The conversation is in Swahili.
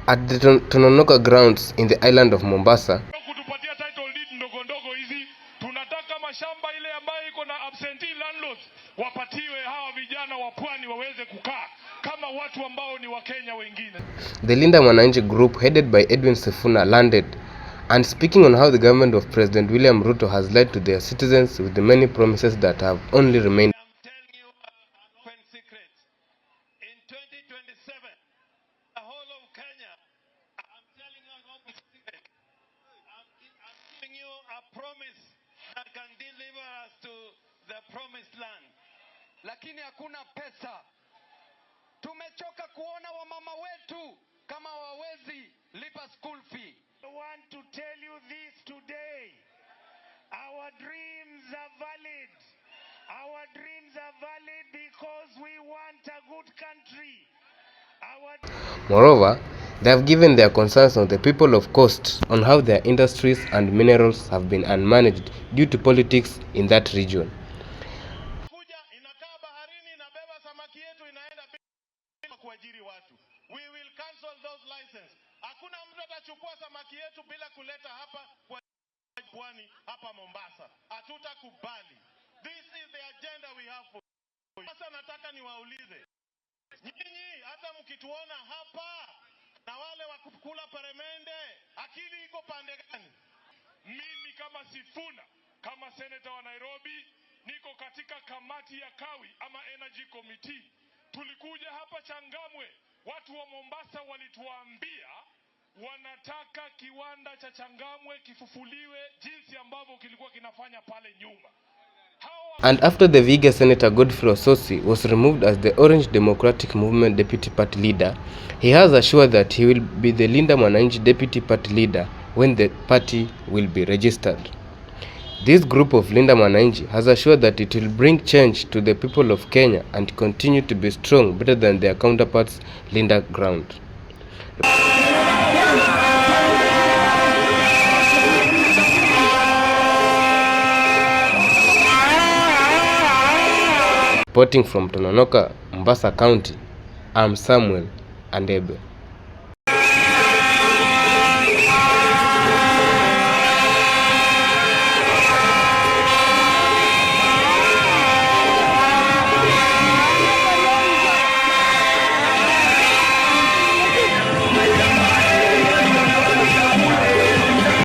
at the Tononoka grounds in the island of Mombasa. Kutupatia title deed ndogo ndogo hizi, tunataka mashamba ile ambayo iko na absentee landlords wapatiwe hawa vijana wa pwani waweze kukaa kama watu ambao ni Wakenya wengine. The Linda Mwananchi group headed by Edwin Sifuna landed and speaking on how the government of President William Ruto has lied to their citizens with the many promises that have only remained. I'm telling you an open secret. In 2027, the whole of Kenya, I'm telling you an open secret. I'm giving you a promise that can deliver us to the promised land. Lakini hakuna pesa. Tumechoka kuona wamama wetu kama wawezi lipa school fee. I want to tell you this today. Our dreams are valid. Our dreams are valid because we want a good country. Moreover, they have given their concerns on the people of Coast on how their industries and minerals have been unmanaged due to politics in that region. We will cancel those licenses. Hakuna mtu atachukua samaki yetu bila kuleta hapa kwa pwani hapa Mombasa. Hatutakubali. This is the agenda we have for you. Sasa nataka niwaulize. Nyinyi hata mkituona hapa na wale wa kukula peremende, akili iko pande gani? Mimi kama Sifuna, kama senator wa Nairobi, niko katika kamati ya Kawi ama Energy Committee. Tulikuja hapa Changamwe. Watu wa Mombasa walituambia wanataka kiwanda cha Changamwe kifufuliwe jinsi ambavyo kilikuwa kinafanya pale nyuma. And after the Vihiga Senator Godfrey Osotsi was removed as the Orange Democratic Movement Deputy Party Leader, he has assured that he will be the Linda Mwananchi Deputy Party Leader when the party will be registered. This group of Linda Mwananchi has assured that it will bring change to the people of Kenya and continue to be strong, better than their counterparts Linda Ground. Reporting from Tononoka, Mombasa County, I'm Samuel Andebe.